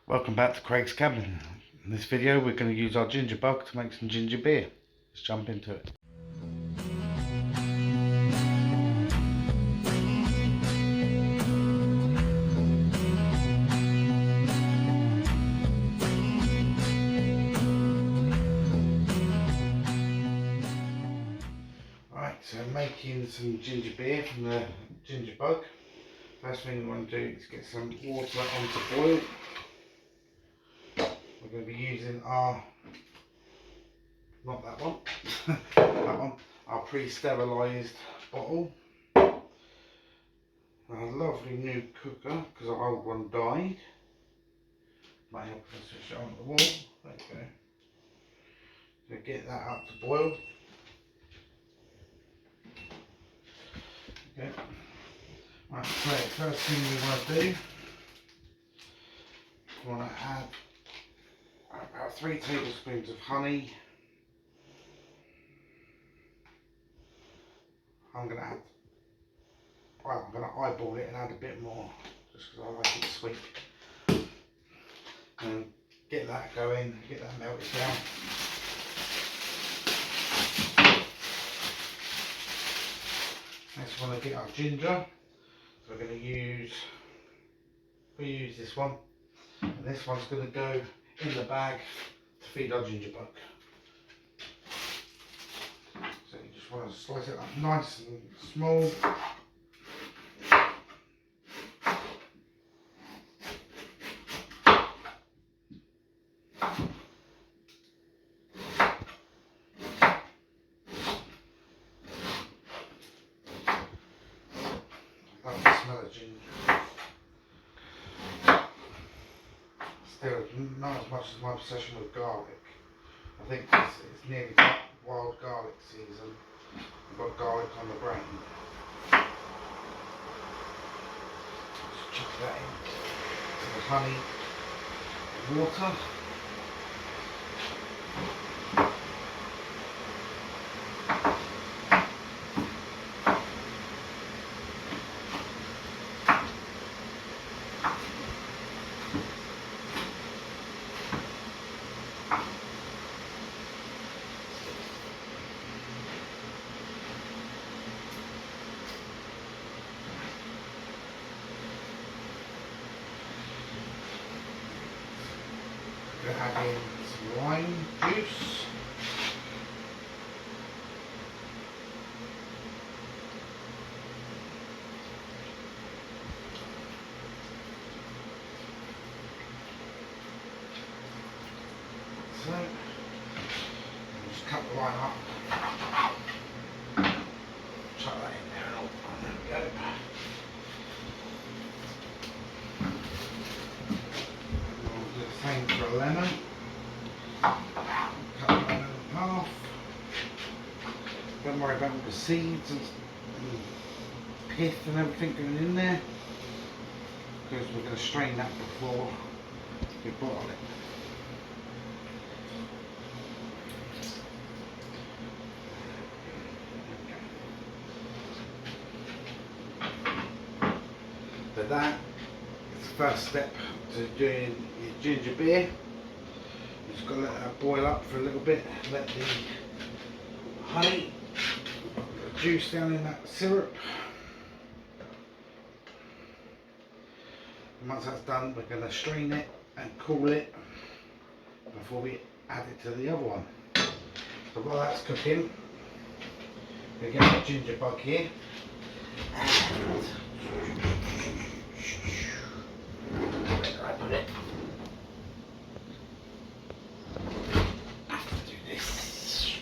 Welcome back to Craig's Cabin. In this video we're going to use our ginger bug to make some ginger beer. Let's jump into it. Alright, so making some ginger beer from the ginger bug. First thing we want to do is get some water on to boil. We're going to be using our, not that one, that one, our pre-sterilised bottle. A lovely new cooker because our old one died. Might help us switch it on the wall. There you go. So get that up to boil. Okay. Right, so first thing we want to do, we want to add about 3 tablespoons of honey. I'm going to eyeball it and add a bit more, just because I like it sweet. And get that going, get that melted down. Next we want to get our ginger. So we're going to use this one. And this one's going to go in the bag to feed our ginger bug. So you just want to slice it up nice and small. I love the smell of ginger. Still, not as much as my obsession with garlic. I think it's nearly wild garlic season. I've got garlic on the brain. Just chuck that in the honey and water. We're going to add in some lime juice. So, just cut the lime up. Chuck that in there and all. There we go. Same for a lemon. Cut the lemon in half. Don't worry about all the seeds and pith and everything going in there, because we're going to strain that before we bottle it. So that is the first step to doing your ginger beer. You just got to let that boil up for a little bit, let the honey, the juice down in that syrup. And once that's done, we're going to strain it and cool it before we add it to the other one. So while that's cooking, we're going to get the ginger bug here. Where I put it? I have to do this.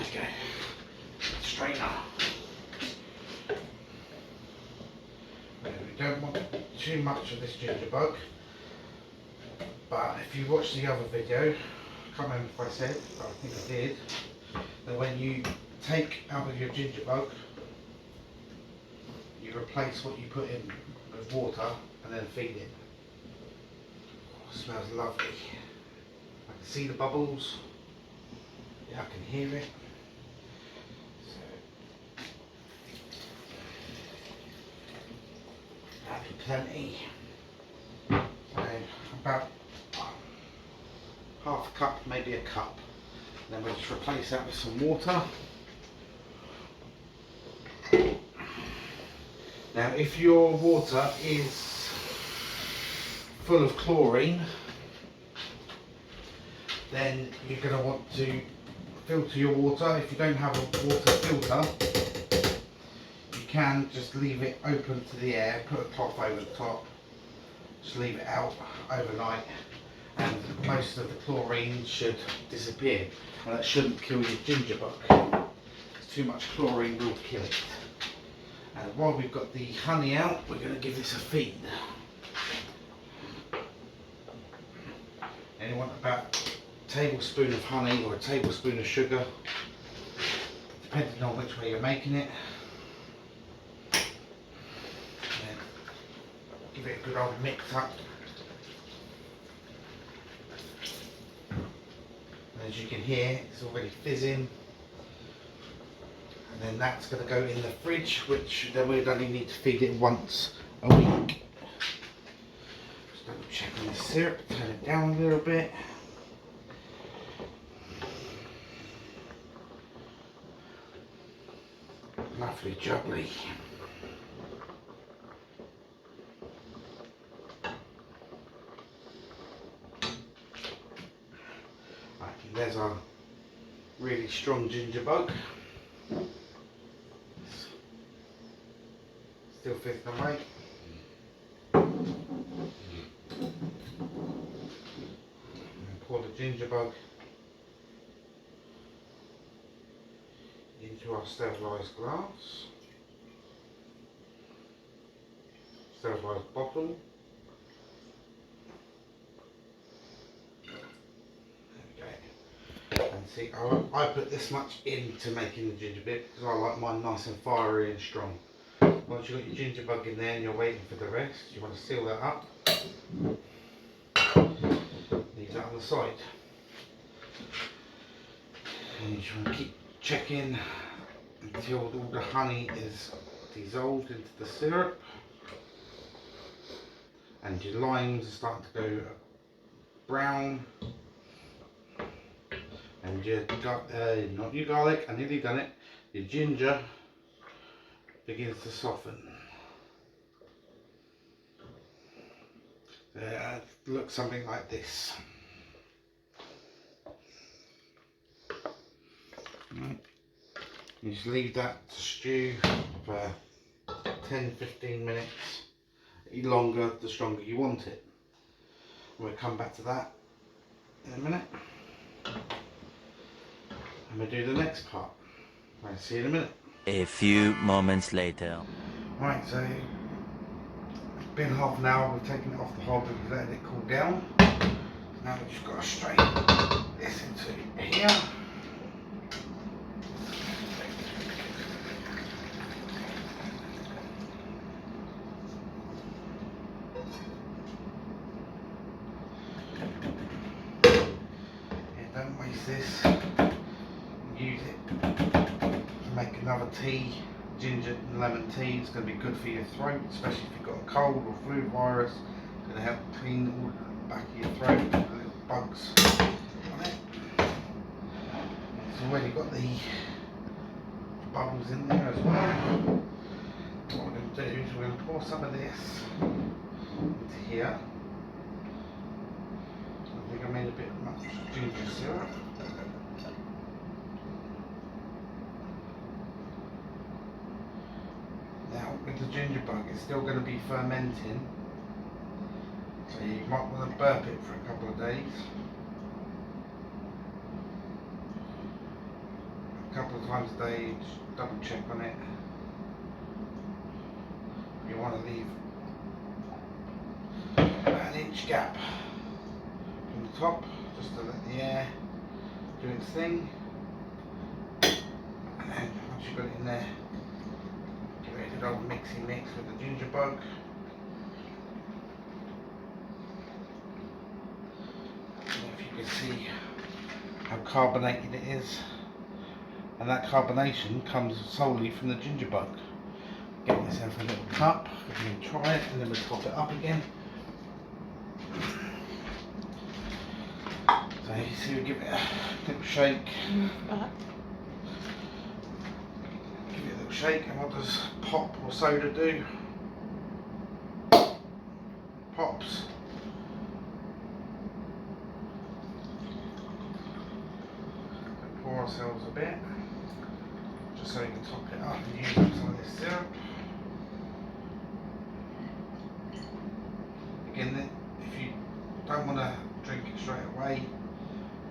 Okay. Strainer. We don't want too much of this ginger bug, but if you watch the other video, I can't remember if I said, but I think I did, that when you take out of your ginger bug, you replace what you put in with water and then feed it. Oh, it smells lovely. I can see the bubbles. Yeah, I can hear it. So, that'll be plenty. about half a cup, maybe a cup. Then we'll just replace that with some water. Now if your water is full of chlorine, then you're going to want to filter your water. If you don't have a water filter, you can just leave it open to the air, put a cloth over the top, just leave it out overnight, and most of the chlorine should disappear. And that shouldn't kill your ginger bug. Too much chlorine will kill it. And while we've got the honey out, we're going to give this a feed. And you want about a tablespoon of honey or a tablespoon of sugar, depending on which way you're making it. And give it a good old mix up. And as you can hear, it's already fizzing. And then that's going to go in the fridge, which then we'd only need to feed it once a week. Just double check on the syrup, turn it down a little bit. Lovely jubbly. Right, and there's our really strong ginger bug. Still fizzing away. And pour the ginger bug into our sterilised glass, sterilised bottle. There we go. And see, I put this much into making the ginger beer because I like mine nice and fiery and strong. Once you've got your ginger bug in there and you're waiting for the rest, you want to seal that up. Leave that on the side. And you just want to keep checking until all the honey is dissolved into the syrup. And your limes are starting to go brown. And your, not your garlic, I nearly done it, your ginger begins to soften. Looks something like this. Right. You just leave that to stew for 10-15 minutes. The longer, the stronger you want it. We'll come back to that in a minute. And we'll do the next part. I'll see you in a minute. A few moments later. Right, so it's been half an hour, we've taken it off the hob and let it cool down. Now we've just got to strain this into here. Yeah, don't waste this, use it to make another tea. Ginger and lemon tea. It's going to be good for your throat, especially if you've got a cold or flu virus. It's going to help clean all the back of your throat, the little bugs on it. It's already got the bubbles in there as well. What we're going to do is we're going to pour some of this into here. I think I made a bit much ginger syrup. Now with the ginger bug, it's still going to be fermenting, so you might want to burp it for a couple of days. A couple of times a day, just double check on it. You want to leave about an inch gap from the top, just to let the air do its thing. And then once you've got it in there, give it a good old mixy mix with the ginger bug. And if you can see how carbonated it is, and that carbonation comes solely from the ginger bug. Get myself a little cup, we can try it, and then we'll top it up again. Okay, so we give it a little shake. Back. Give it a little shake, and what does pop or soda do? Pops. Pour ourselves a bit, just so we can top it up and use up some of this syrup. Again, if you don't want to drink it straight away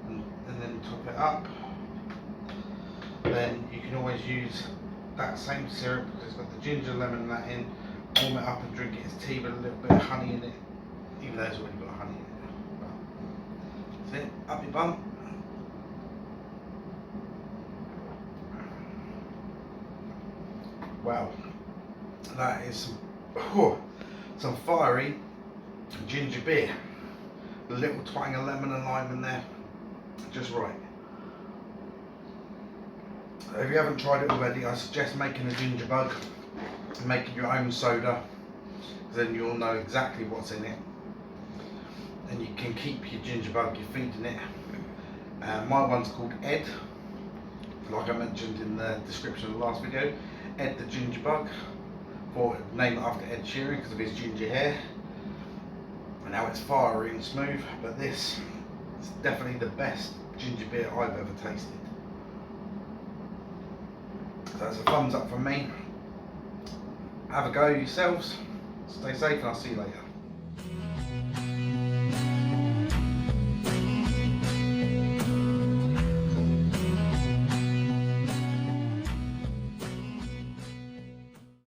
and then top it up, then you can always use that same syrup because it's got the ginger, lemon and that in, warm it up and drink it as tea with a little bit of honey in it, even though it's already got honey in it. But that's it, up your bum. Wow, that is some fiery ginger beer. A little twang of lemon and lime in there, just right. If you haven't tried it already, I suggest making a ginger bug and making your own soda, then you'll know exactly what's in it. And you can keep your ginger bug, you're feeding it. My one's called Ed, like I mentioned in the description of the last video. Ed the ginger bug, or named after Ed Sheeran because of his ginger hair. And now it's fiery and smooth, but this is definitely the best ginger beer I've ever tasted. So that's a thumbs up from me. Have a go yourselves. Stay safe and I'll see you later.